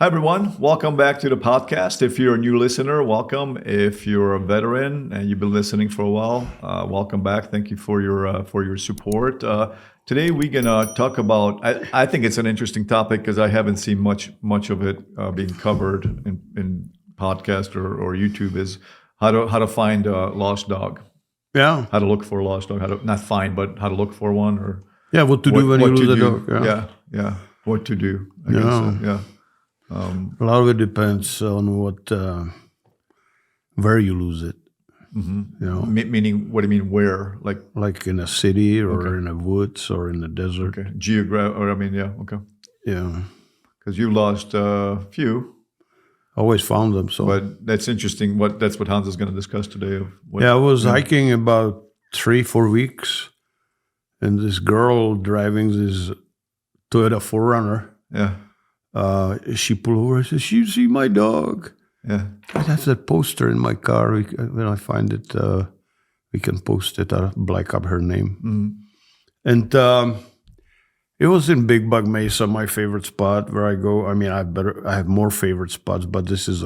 Hi, everyone. Welcome back to the podcast. If you're a new listener, welcome. If you're a veteran and you've been listening for a while, welcome back. Thank you for your support. Today, we're gonna talk about. I think it's an interesting topic because I haven't seen much of it being covered in podcast or YouTube. Is how to find a lost dog. Yeah. How to look for a lost dog. How to not find, but how to look for one, or Yeah, what to do when you lose a dog. Yeah. What to do. I Yeah. guess so. Yeah. A lot of it depends on where you lose it. Mm-hmm. You know, Meaning, what do you mean? Where? like in a city or Okay. in the woods or in the desert. Okay, okay. Yeah, Because you lost a few, always found them. So but that's interesting. That's what Hans is going to discuss today. I was hiking about 3-4 weeks, and this girl driving this Toyota 4Runner, Yeah, she pulled over and says, "You see my dog?" yeah, I have that poster in my car. When I find it, we can post it. I'll black up her name. mm-hmm. And it was in Big Bug Mesa, my favorite spot where I go. I mean, I have more favorite spots, but this is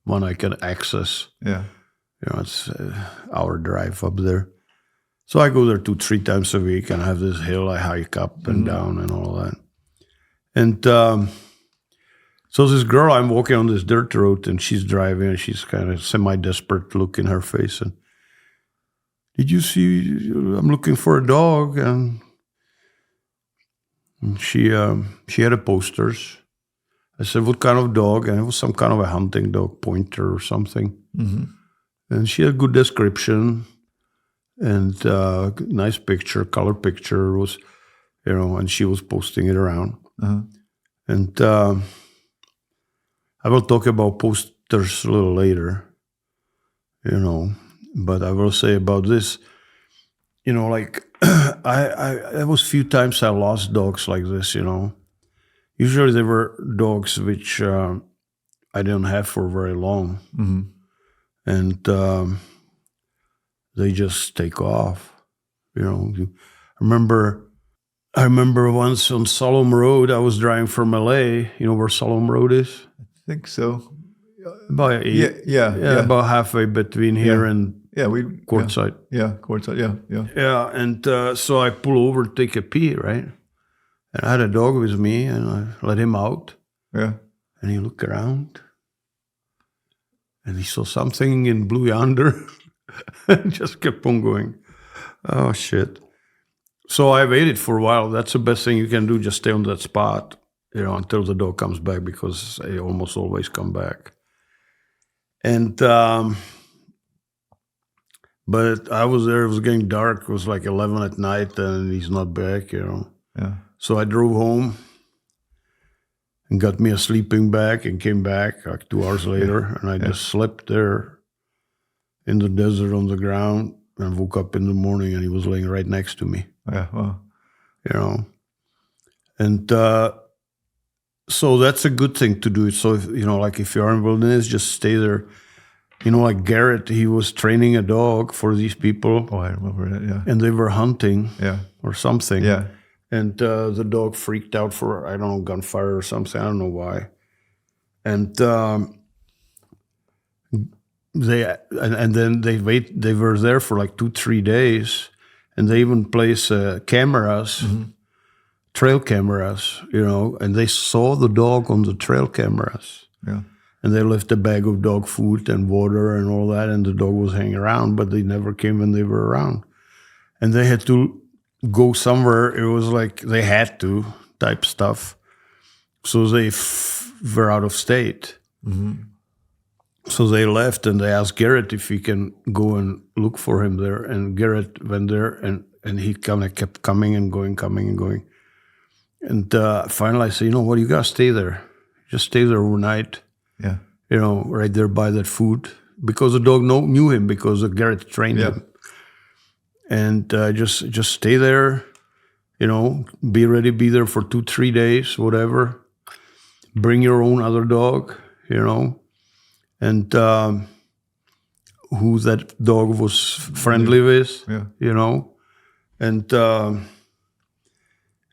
one I can access. Yeah, It's an hour drive up there. So I go there 2-3 times a week, and I have this hill I hike up and down and all that. And so this girl, I'm walking on this dirt road, and she's driving, and she's kind of semi-desperate look in her face. And did you see? I'm looking for a dog, and she had a posters. I said, "What kind of dog?" And it was some kind of a hunting dog, pointer or something. mm-hmm. And she had a good description and nice picture, color picture was, and she was posting it around. Uh-huh. And I will talk about posters a little later, but I will say about this, like there was few times I lost dogs like this, Usually they were dogs which I didn't have for very long. Mm-hmm. And they just take off, I remember once on Salom Road, I was driving from LA. You know where Salom Road is? I think so. About Yeah. about halfway between here and Quartzsite. Yeah, Quartzsite. Yeah. Yeah, and so I pull over to take a pee, right? And I had a dog with me, and I let him out. Yeah. And he looked around, and he saw something in blue yonder, and just kept on going. Oh, shit. So I waited for a while. That's the best thing you can do, just stay on that spot, until the dog comes back, because they almost always come back. And, but I was there, it was getting dark, it was like 11 at night, and he's not back, Yeah. So I drove home and got me a sleeping bag and came back like 2 hours later, and I just slept there in the desert on the ground, and woke up in the morning and he was laying right next to me. Yeah. Well, And so that's a good thing to do. So, if you're in wilderness, just stay there. Like Garrett, he was training a dog for these people. I remember that. Yeah. And they were hunting or something. Yeah. And the dog freaked out for, I don't know, gunfire or something. I don't know why. And then they were there for like 2-3 days, and they even placed cameras, trail cameras, and they saw the dog on the trail cameras. Yeah. And they left a bag of dog food and water and all that, and the dog was hanging around, but they never came when they were around. And they had to go somewhere. It was like they had to type stuff. So they were out of state. Mm-hmm. So they left, and they asked Garrett if he can go and look for him there. And Garrett went there, and he kind of kept coming and going. And finally I said, what, you got to stay there. Just stay there overnight. Yeah. Right there by that food. Because the dog knew him, because Garrett trained him. And just stay there, be ready, be there for 2-3 days, whatever. Bring your own other dog, and who that dog was friendly with,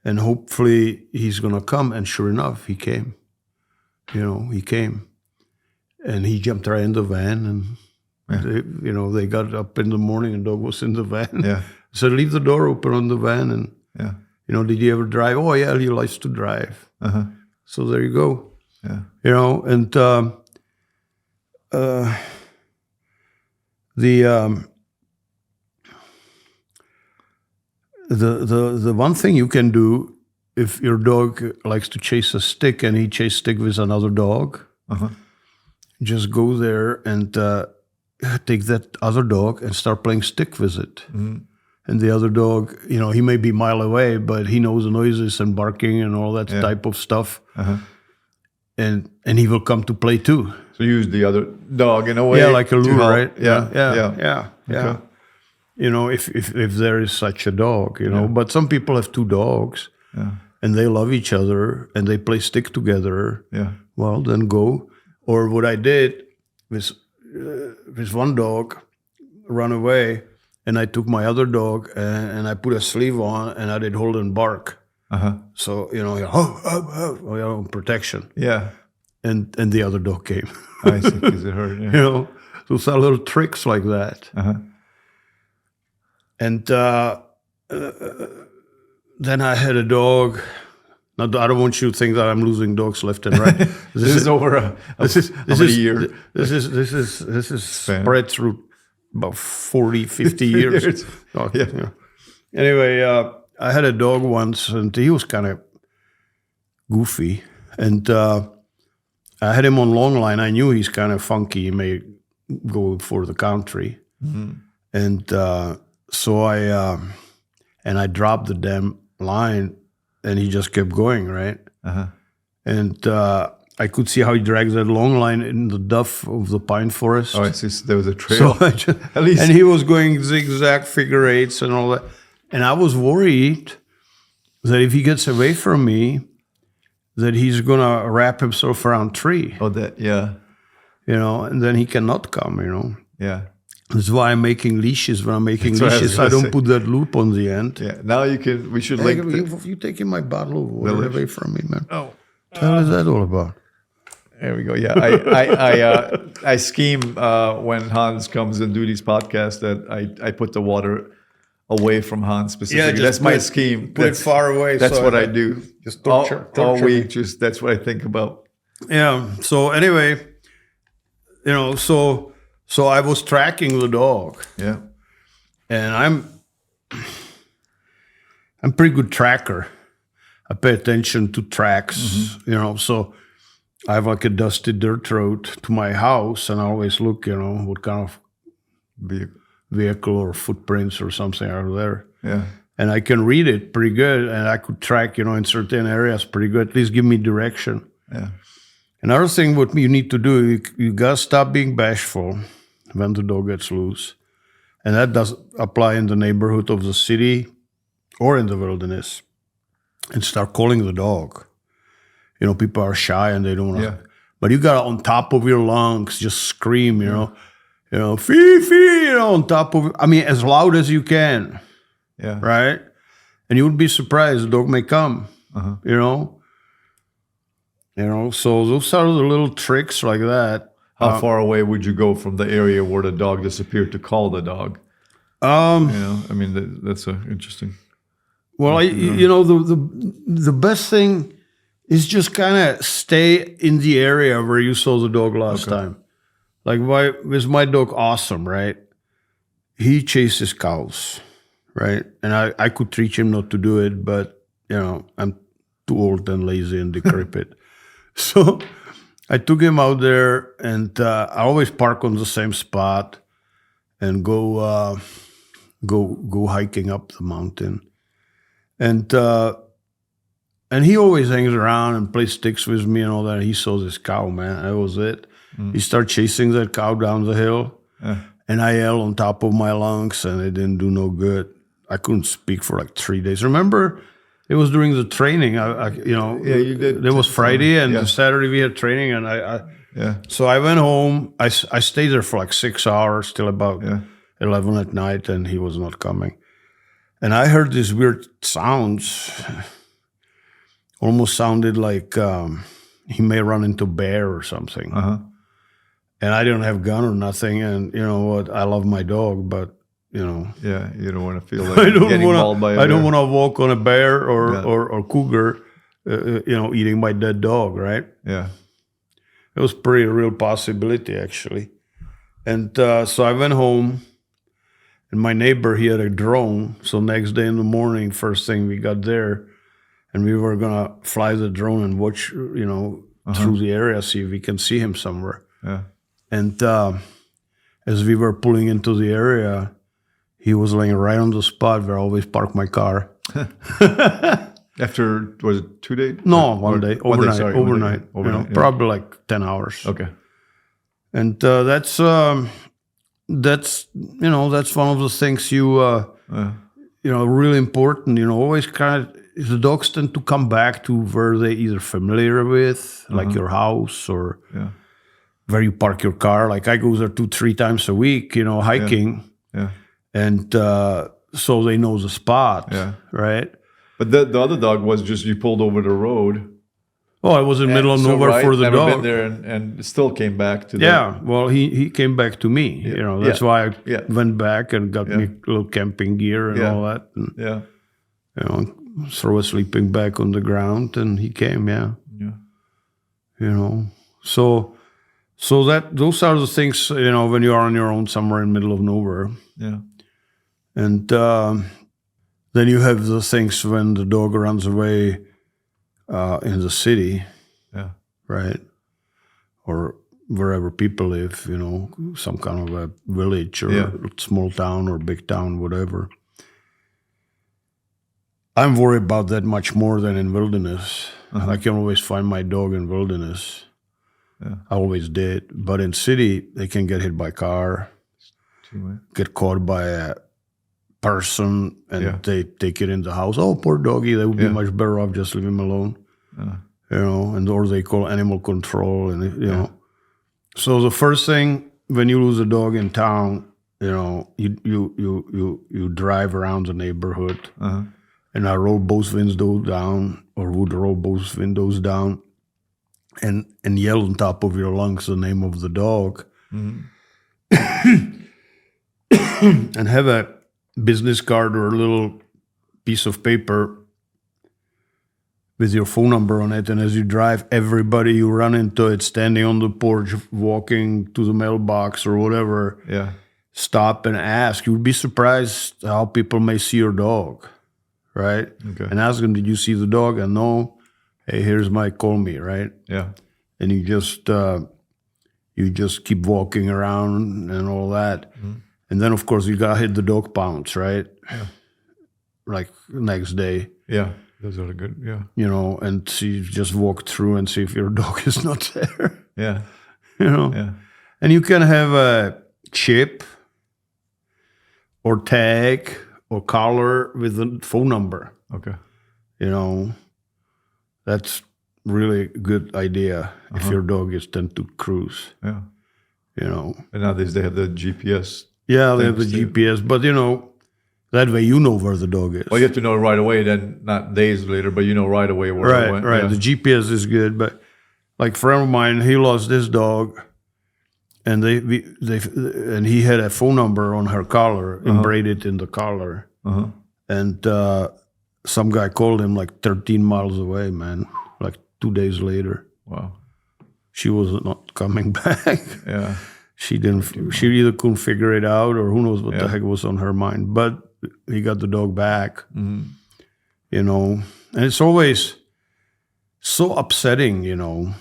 and hopefully he's gonna come. And sure enough, he came. he came. And he jumped right in the van, and they got up in the morning, and dog was in the van. Yeah. So leave the door open on the van, and Yeah. did he ever drive? Oh yeah, he likes to drive. Uh-huh. So there you go. Yeah. And the one thing you can do if your dog likes to chase a stick and he chase stick with another dog, just go there and take that other dog and start playing stick with it. And the other dog, he may be a mile away, but he knows the noises and barking and all that type of stuff. And he will come to play too. So use the other dog in a way. Yeah, like a lure, right? Yeah. Yeah. If there is such a dog, But some people have two dogs, and they love each other, and they play stick together. Yeah. Well, then go. Or what I did with one dog, run away, and I took my other dog and I put a sleeve on, and I did hold and bark. So protection. Yeah. And the other dog came. I see, because it hurt. Yeah. So some little tricks like that. And then I had a dog. Now, I don't want you to think that I'm losing dogs left and right. This is over a year. This is spread through about 40, 50 years. Anyway, I had a dog once, and he was kind of goofy. And I had him on long line. I knew he's kind of funky. He may go for the country. And so I dropped the damn line, and he just kept going, right? And I could see how he drags that long line in the duff of the pine forest. Oh, I see. So there was a trail. So at least, and he was going zigzag figure eights and all that. And I was worried that if he gets away from me, that he's going to wrap himself around a tree. Oh, that, yeah. And then he cannot come, Yeah. That's why I'm making leashes. When I'm making leashes, I don't put that loop on the end. Yeah. Now we should Hey, link. you taking my bottle of water away from me, man. Oh. What the hell is that all about? There we go. Yeah. I scheme when Hans comes and do these podcasts that I put the water away from Hans specifically. Yeah, that's my scheme. Put it far away. That's what I do. Just torture all week. me. Just that's what I think about. Yeah. So anyway, so I was tracking the dog. Yeah. And I'm pretty good tracker. I pay attention to tracks, so I have like a dusty dirt road to my house, and I always look, what kind of vehicle or footprints or something are there. Yeah. And I can read it pretty good, and I could track, in certain areas pretty good, at least give me direction. Yeah. Another thing what you need to do, you got to stop being bashful when the dog gets loose. And that does apply in the neighborhood of the city or in the wilderness. And start calling the dog. People are shy and they don't want to. Yeah. But you got on top of your lungs, just scream, fee, fee, on top of, as loud as you can. Yeah. Right? And you would be surprised, the dog may come, so those are the little tricks like that. How far away would you go from the area where the dog disappeared to call the dog? That's interesting. Well, the best thing is just kind of stay in the area where you saw the dog last time. Like with my dog, Awesome, right? He chases cows, right? And I could teach him not to do it, but, I'm too old and lazy and decrepit. So I took him out there, and I always park on the same spot and go hiking up the mountain. And he always hangs around and plays sticks with me and all that. He saw this cow, man. That was it. He started chasing that cow down the hill. And I yelled on top of my lungs, and it didn't do no good. I couldn't speak for like 3 days. Remember, it was during the training. You did. It was Friday, and Saturday we had training, and So I went home. I stayed there for like 6 hours till about 11 at night, and he was not coming. And I heard these weird sounds, almost sounded like, he may run into a bear or something. And I didn't have gun or nothing. And you know what? I love my dog, but you know, Yeah, you don't want to feel like getting mauled by a bear. I don't want to walk on a bear or cougar, you know, eating my dead dog, right? Yeah. It was pretty real possibility, actually. And so I went home, and my neighbor, he had a drone. So next day in the morning, first thing we got there, and we were going to fly the drone and watch, you know, through the area, see if we can see him somewhere. Yeah. And as we were pulling into the area, he was laying right on the spot where I always park my car. After, was it 2 days? No, one day, overnight. Overnight, you know, yeah. probably like 10 hours. Okay. And that's you know, that's one of the things you know, really important. You know, always kind of, the dogs tend to come back to where they either familiar with, like your house, or where you park your car. Like I go there 2-3 times a week, you know, hiking. Yeah. And so they know the spot, right? But the other dog was just, you pulled over the road. Oh, I was in the middle of nowhere for the never dog. Been there and still came back to well, he came back to me. You know, that's why I went back and got me a little camping gear and all that. And, you know, throw a sleeping bag on the ground, and he came. Yeah. You know, so that those are the things, you know, when you are on your own somewhere in the middle of nowhere. Yeah. And then you have the things when the dog runs away in the city, right? Or wherever people live, you know, some kind of a village or small town or big town, whatever. I'm worried about that much more than in wilderness. I can always find my dog in wilderness. I always did. But in city, they can get hit by car, get caught by a person, and they take it in the house. Oh, poor doggy, they would be much better off just leave him alone. You know, and or they call animal control, and you know. So the first thing when you lose a dog in town, you know, you drive around the neighborhood, and I roll both windows down, or would roll both windows down, and yell on top of your lungs the name of the dog, and have a business card or a little piece of paper with your phone number on it, and as you drive, everybody you run into it standing on the porch, walking to the mailbox or whatever, stop and ask. You would be surprised how people may see your dog, right? Okay. And ask them, did you see the dog? And no, hey, here's my, call me, right? Yeah. And you just keep walking around and all that. And then, of course, you got to hit the dog pounds, right? Yeah. Like next day. Yeah. Those are good, you know, and see, just walk through and see if your dog is not there. Yeah. You know? Yeah. And you can have a chip or tag or collar with a phone number. Okay. You know, that's really a good idea if your dog is tend to cruise. Yeah. You know. And nowadays they have the GPS. Yeah, they have the GPS, but you know, that way you know where the dog is. Well, you have to know right away, then not days later, but you know right away where it went. Right, right. The GPS is good, but like a friend of mine, he lost this dog, and and he had a phone number on her collar, embedded in the collar, and some guy called him like 13 miles away, man, like 2 days later. Wow. She was not coming back. Yeah. She didn't. She either couldn't figure it out, or who knows what the heck was on her mind. But he got the dog back, you know. And it's always so upsetting, you know.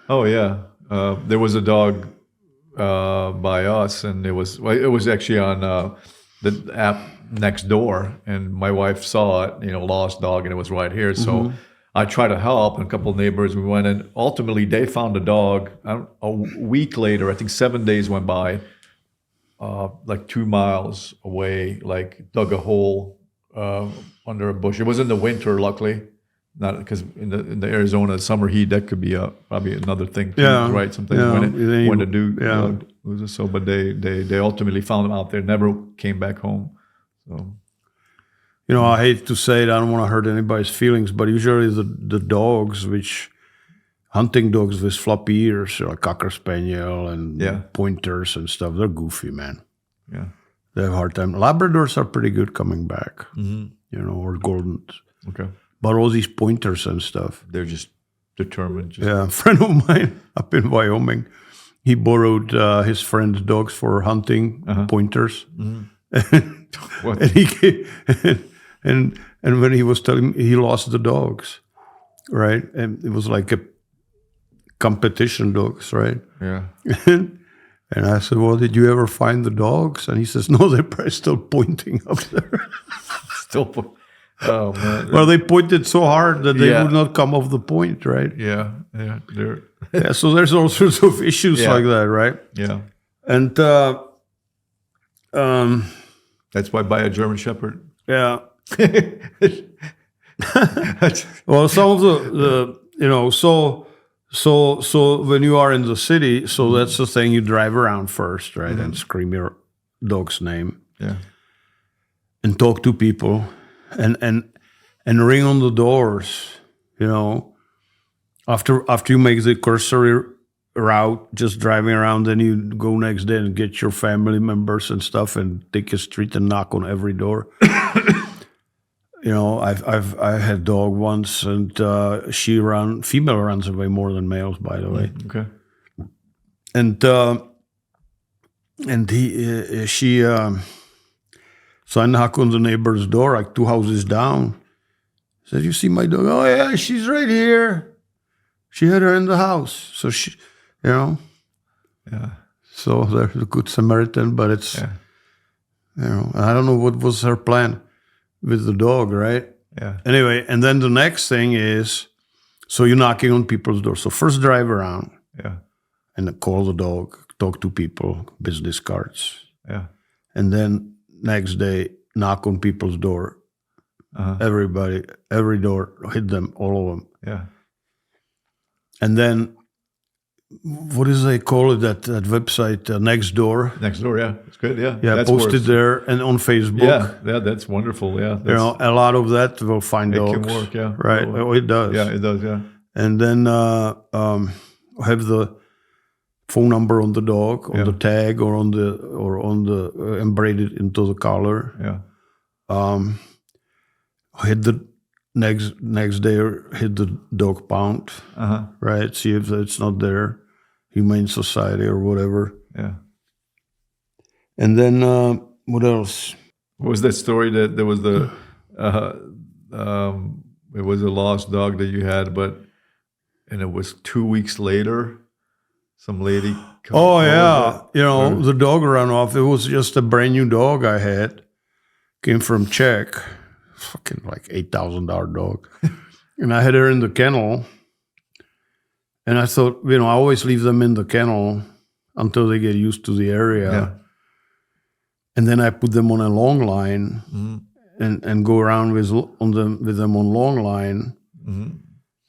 Oh yeah, there was a dog by us, and it was actually on the app Nextdoor, and my wife saw it, you know, lost dog, and it was right here. So I tried to help, and a couple of neighbors, we went, and ultimately they found the dog. A week later, I think 7 days went by, like 2 miles away, like dug a hole under a bush. It was in the winter, luckily, not because in the Arizona summer heat, that could be probably another thing too, right? Something when to do. So, but they ultimately found him out there, never came back home. So. You know, I hate to say it, I don't want to hurt anybody's feelings, but usually the dogs, which hunting dogs with floppy ears, like Cocker Spaniel and Yeah. pointers and stuff. They're goofy, man. Yeah. They have a hard time. Labradors are pretty good coming back, Mm-hmm. or Goldens. Okay. But all these pointers and stuff. They're just determined. Just, Yeah, a friend of mine up in Wyoming, he borrowed his friend's dogs for hunting, pointers. What? And he came, and when he was telling me, he lost the dogs, right? And it was like a competition dogs, right? Yeah. And I said, well, did you ever find the dogs? And he says, no, they're probably still pointing up there. Still. Oh man. Well, they pointed so hard that they Yeah. would not come off the point, right? Yeah. Yeah. They're. Yeah, so there's all sorts of issues Yeah. like that, right? Yeah. And That's why I buy a German Shepherd. yeah. Well, some of the so when you are in the city, so that's the thing, you drive around first, right, and scream your dog's name Yeah. and talk to people and ring on the doors, After you make the cursory route, just driving around, then you go next day and get your family members and stuff and take a street and knock on every door. I had a dog once, and female runs away more than males, by the way. Okay. And so I knock on the neighbor's door, like 2 houses down. Said, "You see my dog?" "Oh yeah, she's right here. She had her in the house." So Yeah. So there's a good Samaritan, but it's, I don't know what was her plan with the dog, right? Yeah. Anyway, and then the next thing is, so you're knocking on people's doors. So first drive around Yeah. and call the dog, talk to people, business cards. Yeah. And then next day, knock on people's door. Everybody, every door, hit them, all of them. Yeah. And then, what is they call it, that website, Nextdoor? Nextdoor. Yeah. It's good. Yeah. Yeah, That's post where it there and on Facebook. Yeah. Yeah. That's wonderful. Yeah. That's, A lot of that will find it dogs. can work. Yeah. Right, Oh, it does. yeah. It does. Yeah. And then have the phone number on the dog, on the tag, or on the embedded into the collar. Yeah. Hit the next day, hit the dog pound. Right, see if it's not there, Humane Society or whatever. Yeah. And then what else? What was that story that there was the it was a lost dog that you had, and it was 2 weeks later, some lady. Oh yeah, the dog ran off. It was just a brand new dog I had. Came from Czech, fucking like $8,000 dog, and I had her in the kennel. And I thought, I always leave them in the kennel until they get used to the area. Yeah. And then I put them on a long line and go around with them on long line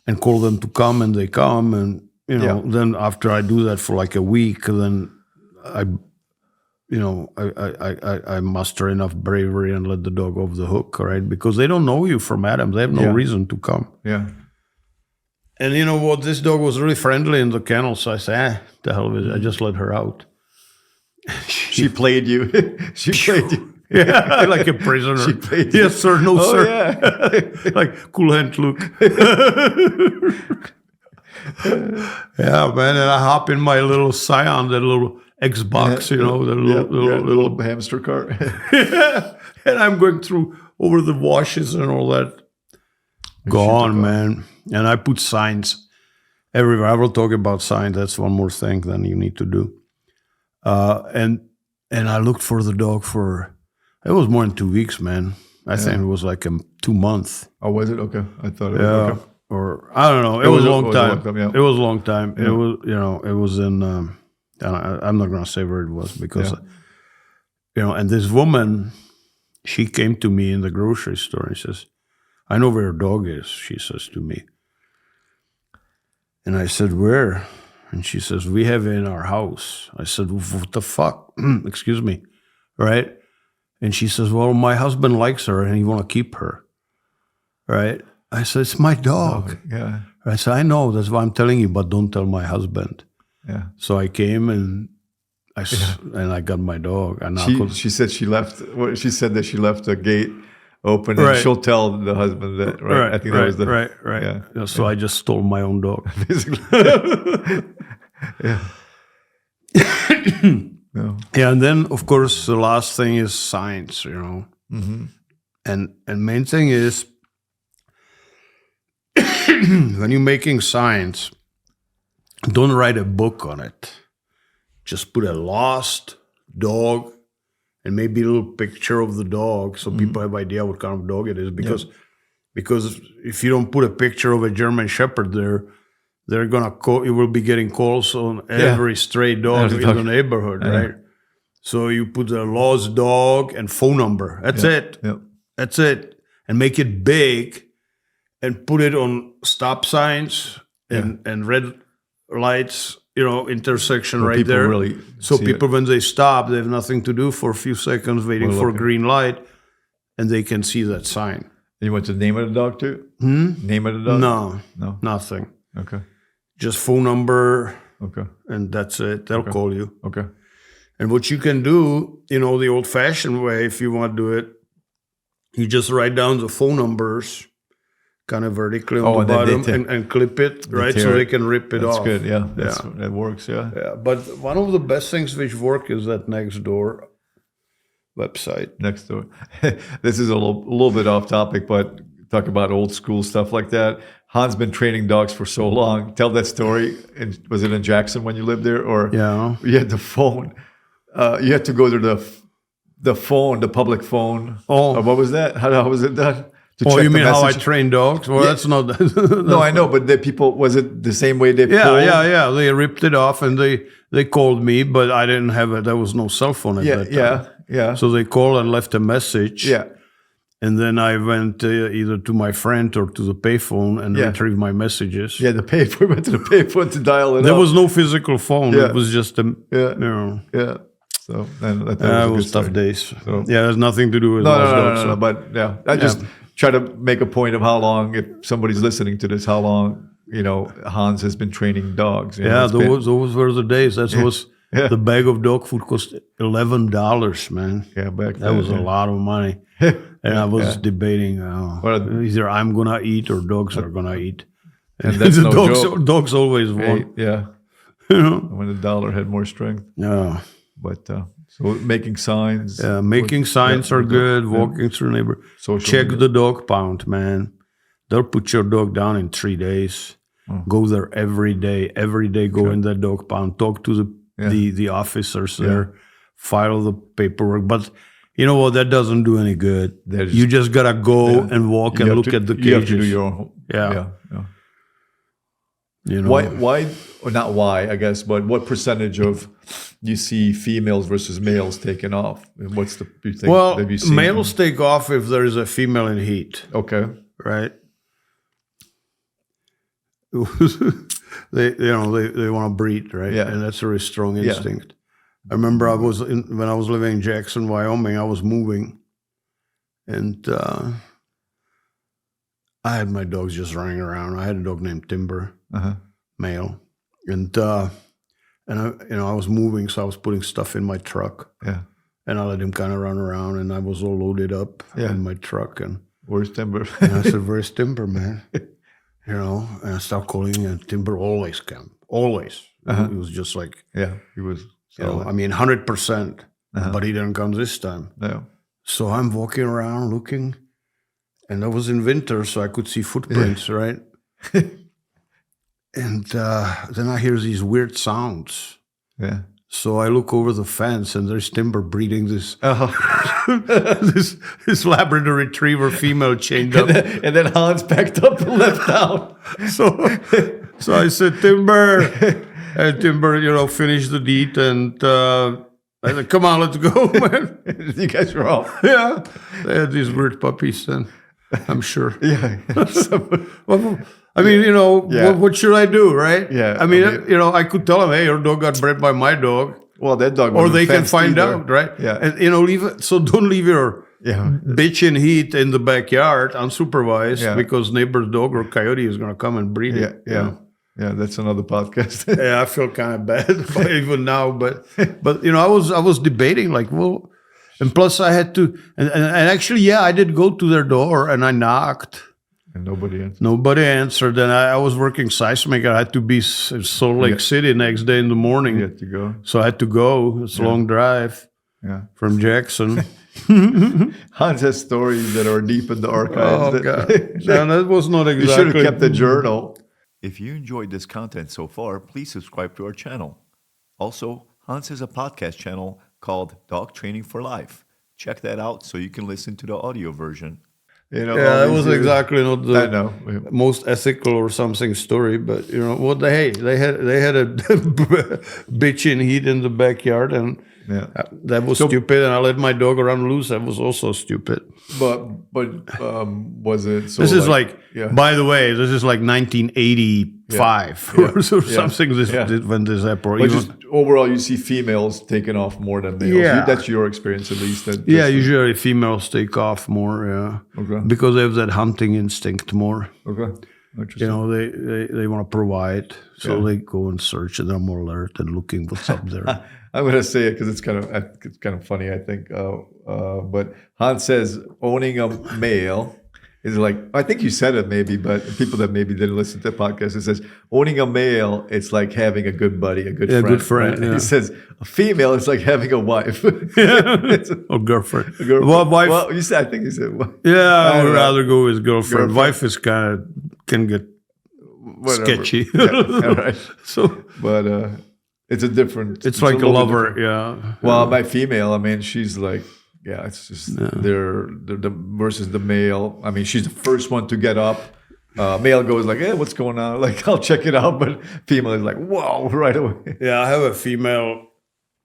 and call them to come, and they come. And, then after I do that for like a week, then I muster enough bravery and let the dog off the hook, right? Because they don't know you from Adam. They have no reason to come. Yeah. And you know what? This dog was really friendly in the kennel, so I said, the hell with it. I just let her out. She played you. She played you. Yeah, like a prisoner. She played you. Yes, sir. No, Oh, sir. yeah. Like cool hand look. Yeah, man. And I hop in my little Scion, that little Xbox, the little hamster cart. And I'm going through over the washes and all that. Gone, man. And I put signs everywhere. I will talk about signs. That's one more thing then you need to do. And I looked for the dog it was more than 2 weeks, man. I think it was like 2 months. Oh, was it? Okay. I thought it was okay. Or I don't know. It was a long time. Yeah. It was a long time. Yeah. It was, it was in, I'm not going to say where it was because, and this woman, she came to me in the grocery store and says, "I know where your dog is," she says to me. And I said, "Where?" And she says, "We have it in our house." I said, "What the fuck?" Excuse me. Right? And she says, "Well, my husband likes her and he want to keep her." Right? I said, "It's my dog." Yeah. I said, I know, that's why I'm telling you, but don't tell my husband. Yeah. So I came and I got my dog. And She said she left. She said that she left the gate open, and Right. she'll tell the husband that. Right. I think that was the right. Yeah. So I just stole my own dog. Basically. Yeah. No. Yeah, and then of course the last thing is science, Mm-hmm. and main thing is when you're making science, don't write a book on it. Just put a lost dog and maybe a little picture of the dog so people have idea what kind of dog it is. Because if you don't put a picture of a German Shepherd there, they're gonna call. You will be getting calls on every stray dog in the neighborhood, right? So you put a lost dog and phone number. That's it. Yep. That's it. And make it big, and put it on stop signs and red lights. Intersection right there. So people, when they stop, they have nothing to do for a few seconds, waiting for a green light, and they can see that sign. You want the name of the dog too? Name of the dog? No, nothing. Okay. Just phone number. Okay. And that's it. They'll call you. Okay. And what you can do, the old-fashioned way, if you want to do it, you just write down the phone numbers kind of vertically on the bottom and clip it, right? So they can rip it off. That's good, yeah. That works, yeah. Yeah, but one of the best things which work is that Nextdoor website. Nextdoor. This is a little bit off topic, but talk about old school stuff like that. Han's been training dogs for so long. Tell that story. Was it in Jackson when you lived there? Or you had the phone. You had to go to the phone, the public phone. Oh. What was that? How was it done? You mean how I train dogs? Well, that's not... No, I know, but the people, was it the same way they pulled? Yeah. They ripped it off and they called me, but I didn't have it. There was no cell phone at that time. Yeah. So they called and left a message. Yeah. And then I went either to my friend or to the payphone and retrieved my messages. Yeah, we went to the payphone to dial it up. There was no physical phone. It was just a... Yeah. So that was tough days. So, it has nothing to do with dogs. No. But I just try to make a point of how long, if somebody's listening to this, how long Hans has been training dogs. Those were the days. The bag of dog food cost $11, man. Yeah, back then. That was a lot of money. And I was debating either I'm gonna eat or dogs are gonna eat. And that's the no joke. Dogs always won. Yeah. When the dollar had more strength. Yeah. But so making signs. Yeah, making signs are good. Walking through neighborhood. Check the dog pound, man. They'll put your dog down in 3 days. Go there every day. Every day, go in that dog pound. Talk to the officers there. File the paperwork. But you know what? That doesn't do any good. You just gotta go and walk and look at the cages. You have to do your own. Yeah. Why, or not why, I guess, but what percentage of you see females versus males taking off? And what's you think? Well, have you seen males take off if there is a female in heat. Okay. Right. They want to breed, right? Yeah. And that's a very strong instinct. I remember when I was living in Jackson, Wyoming, I was moving, and I had my dogs just running around. I had a dog named Timber, male, and I was moving, so I was putting stuff in my truck. Yeah. And I let him kind of run around, and I was all loaded up in my truck. And where's Timber? And I said, "Where's Timber, man?" And I started calling, and Timber always came, always. He was just like, he was. 100%, but he didn't come this time. No. So I'm walking around looking, and I was in winter, so I could see footprints, right? And then I hear these weird sounds. Yeah. So I look over the fence, and there's Timber breeding this this Labrador Retriever female chained up. And then Hans packed up and left out. So I said, Timber. And Timber, finished the deed, and I said, "Come on, let's go, man." You guys were off. Yeah. They had these weird puppies then, I'm sure. Yeah. Well, I mean, what should I do, right? Yeah. I mean, I could tell them, "Hey, your dog got bred by my dog." Well, that dog. Or they can find out, right? Yeah. And so don't leave your bitching heat in the backyard, unsupervised, Yeah. because neighbor's dog or coyote is going to come and breed Yeah, it. yeah. Yeah, that's another podcast. Yeah, I feel kind of bad even now, but I was debating like, well, and plus I had to, and actually, yeah, I did go to their door and I knocked. And nobody answered. Nobody answered, and I was working seismic. I had to be Salt Lake City next day in the morning. You had to go. So I had to go. It's a long drive from Jackson. Hans has stories that are deep in the archives. Oh, God. No, that was not exactly... You should have kept a journal. If you enjoyed this content so far, please subscribe to our channel. Also, Hans has a podcast channel called Dog Training for Life. Check that out so you can listen to the audio version. That was exactly not the I most ethical or something story, but what they had a bitching heat in the backyard, and that was stupid. And I let my dog run loose. That was also stupid. But was it? So this is by the way, this is like 1985 or something. When this happened. But just overall, you see females taking off more than males. Yeah. That's your experience, at least. Usually females take off more. Yeah, okay. Because they have that hunting instinct more. Okay. Interesting. They want to provide, so they go and search, and they're more alert and looking what's up there. I'm going to say it because it's kind of funny, I think. But Hans says owning a male is like, I think you said it maybe, but people that maybe didn't listen to the podcast, it says owning a male, it's like having a good buddy, a good friend. Good friend. Right? He says a female, it's like having a wife. Or girlfriend. Wife. Well, I think you said wife. Yeah, I would rather go with girlfriend. Wife is can get sketchy. Right. So, but it's a different. It's like a lover. Yeah. Well, by female, I mean she's like, it's just they're the versus the male. I mean, she's the first one to get up. Male goes like, "Hey, what's going on?" Like, I'll check it out. But female is like, "Whoa!" right away. Yeah, I have a female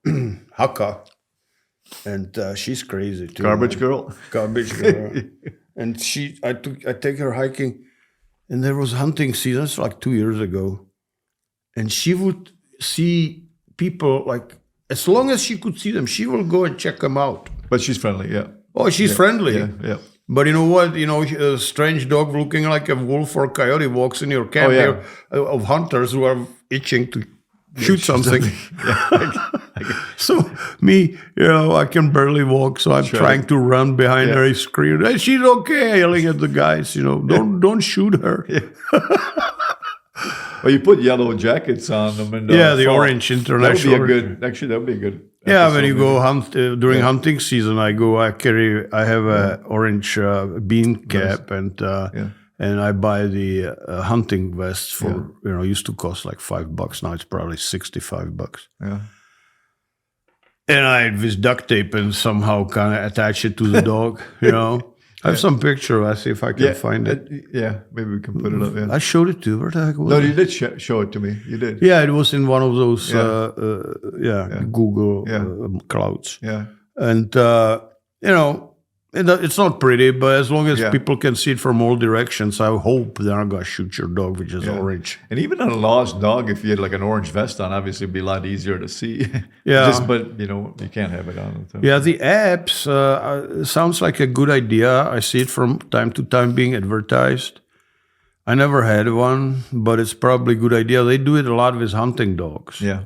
Hakka, and she's crazy too. Garbage girl. And I take her hiking, and there was hunting season. It's like 2 years ago, and she would see people like, as long as she could see them, she will go and check them out. But she's friendly, yeah. Oh, she's friendly. Yeah. But you know what? A strange dog looking like a wolf or coyote walks in your camp of hunters who are itching to shoot something. So me, I can barely walk, so I'm trying to run behind her. I scream, "Hey, she's okay!" Yelling at the guys, don't shoot her. Well, you put yellow jackets on them, and the orange international. That would be a good. Actually, that would be a good. Yeah, when you go hunt during hunting season, I have a orange bean cap, and I buy the hunting vest for used to cost like $5. Now it's probably $65. Yeah. And I with duct tape and somehow kind of attach it to the dog. I have some picture. I see if I can find it. Maybe we can put it up. Yeah. I showed it to you. Where the heck was No, it? you did show it to me. You did. Yeah, it was in one of those Google clouds. Yeah. And, it's not pretty, but as long as people can see it from all directions, I hope they're not going to shoot your dog, which is orange. And even on a lost dog, if you had like an orange vest on, obviously it'd be a lot easier to see. But you can't have it on. So. Yeah, the apps sounds like a good idea. I see it from time to time being advertised. I never had one, but it's probably a good idea. They do it a lot with hunting dogs. Yeah.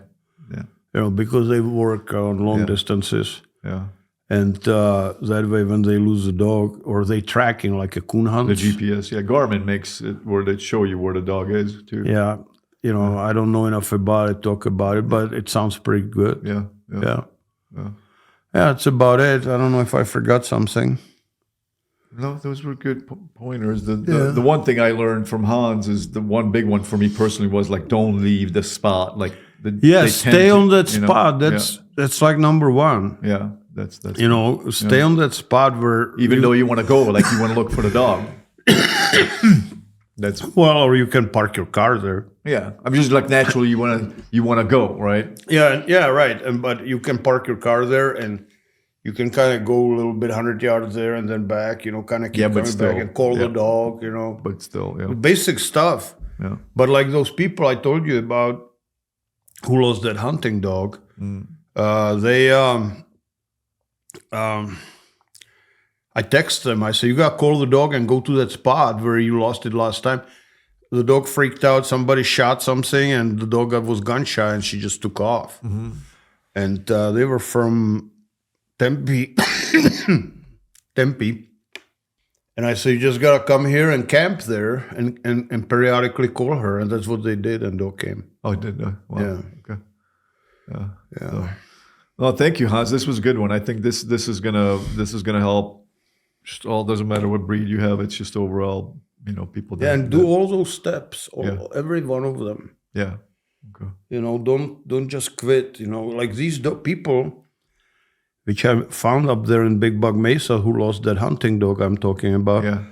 Because they work on long distances. Yeah. And that way, when they lose a dog, or they tracking like a coon hunt. The GPS, Garmin makes it where they show you where the dog is too. Yeah, I don't know enough about it, talk about it, but it sounds pretty good. Yeah. That's about it. I don't know if I forgot something. No, those were good pointers. The one thing I learned from Hans is the one big one for me personally was like, don't leave the spot. Like stay on that spot. That's like number one. Yeah. That's stay on that spot where even though you want to go, like you want to look for the dog. Or you can park your car there. Yeah, I'm just like naturally you want to go, right? Yeah, right. But you can park your car there, and you can kind of go a little bit 100 yards there and then back. Kind of keep coming back and call the dog. But still, basic stuff. Yeah. But like those people I told you about who lost that hunting dog, I text them. I say, you got to call the dog and go to that spot where you lost it last time. The dog freaked out. Somebody shot something, and the dog was gunshot, and she just took off. Mm-hmm. And they were from Tempe. Tempe. And I said, you just got to come here and camp there and periodically call her. And that's what they did, and dog came. Oh, it did. Wow. Yeah. Okay. Yeah. So, well, thank you, Hans. This was a good one. I think this is gonna help. Just all, doesn't matter what breed you have. It's just overall, people. Yeah, and do all those steps, every one of them. Yeah. Okay. Don't just quit. Like these people, which I found up there in Big Bug Mesa, who lost that hunting dog I'm talking about. Yeah.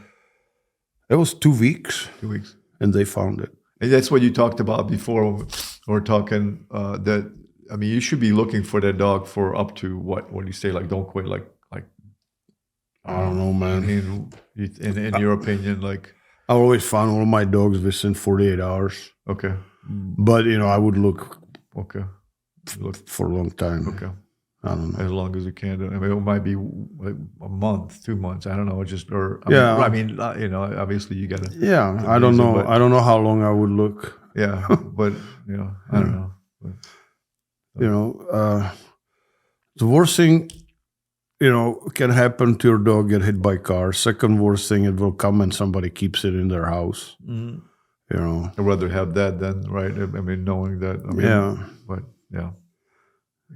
It was 2 weeks. 2 weeks. And they found it. And that's what you talked about before. We were talking that. I mean, you should be looking for that dog for up to what? When you say like, don't quit, like. I don't know, man. I mean, in your opinion, like. I always found all my dogs within 48 hours. Okay. But I would look. Okay. Look for a long time. Okay. I don't know. As long as you can. I mean, it might be like a month, 2 months. I don't know. I mean, obviously you gotta. Yeah, I don't know. I don't know how long I would look. Yeah, but I don't know. But, the worst thing, can happen to your dog, get hit by a car. Second worst thing, it will come and somebody keeps it in their house. Mm-hmm. I'd rather have that than, right? I mean, knowing that. I mean, yeah. But yeah,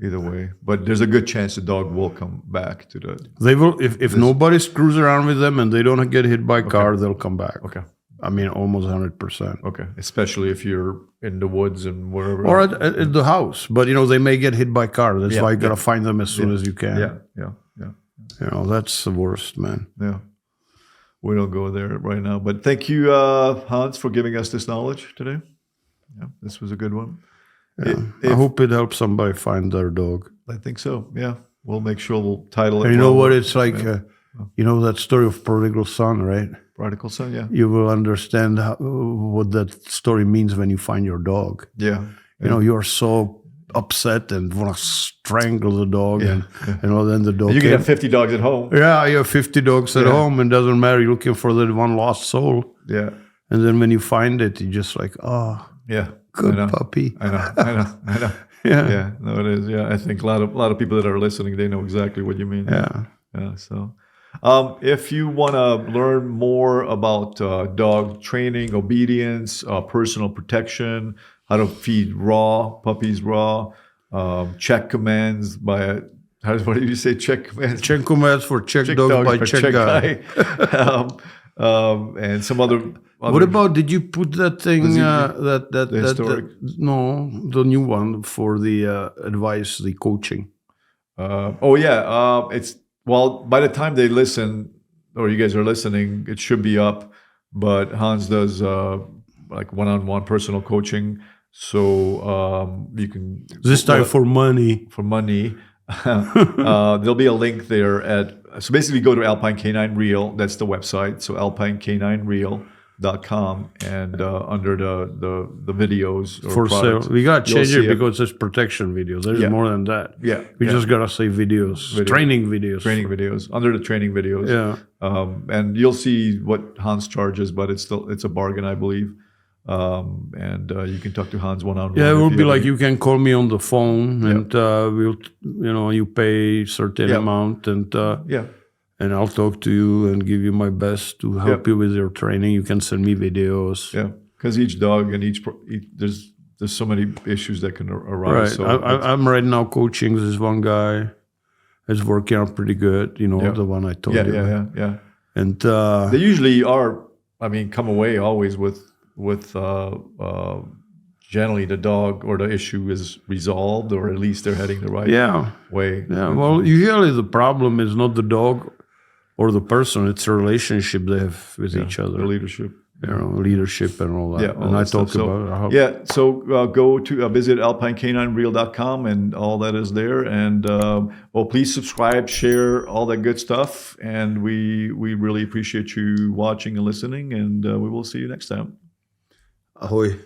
either way. But there's a good chance the dog will come back to the. They will, if nobody screws around with them and they don't get hit by a car, they'll come back. Okay. I mean, almost 100%. Okay, especially if you're in the woods and wherever. Or at the house. But, they may get hit by a car. That's why you got to find them as soon as you can. Yeah. That's the worst, man. Yeah. We don't go there right now. But thank you, Hans, for giving us this knowledge today. Yeah, this was a good one. Yeah. I hope it helps somebody find their dog. I think so, yeah. We'll make sure we'll title it. And you know what it's like? That story of prodigal son, right? Prodigal son, yeah. You will understand what that story means when you find your dog. Yeah. You are so upset and want to strangle the dog. And then the dog. And you can have 50 dogs at home. Yeah, you have 50 dogs at home, and it doesn't matter. You're looking for that one lost soul. Yeah. And then when you find it, you're just like, oh, yeah, good puppy. I know. Yeah, no, it is. Yeah, I think a lot of people that are listening, they know exactly what you mean. Yeah. Yeah. So, if you want to learn more about dog training, obedience, personal protection, how to feed puppies raw, check commands by what did you say? Check commands. Check commands for check dog by check guy. And some other. What about? Did you put that thing? The new one for the advice, the coaching. It's by the time they listen, or you guys are listening, it should be up. But Hans does like one-on-one personal coaching, so you can this time for money. For money, there'll be a link there so basically go to Alpine Canine Real. That's the website. So alpinecaninereal.com, and under the videos or for products, sale. We got to change it because it's protection videos. There's more than that. Yeah. We just got to say videos. Training videos. Training videos. Under the training videos. Yeah. And you'll see what Hans charges, but it's a bargain, I believe. And you can talk to Hans one-on-one. Yeah, it will be like you can call me on the phone, and you pay certain amount, and and I'll talk to you and give you my best to help you with your training. You can send me videos. Yeah, because each dog and there's so many issues that can arise. Right. So I'm right now coaching this one guy. It's working out pretty good. The one I told you. Yeah. And they usually are. I mean, come away always with generally the dog or the issue is resolved, or at least they're heading the right way. Yeah. Well, usually the problem is not the dog or the person; it's the relationship they have with each other. The leadership. Leadership and all that. Yeah, and I talk about it. So go to visit alpinecaninereal.com, and all that is there. And please subscribe, share, all that good stuff. And we really appreciate you watching and listening. And we will see you next time. Ahoy.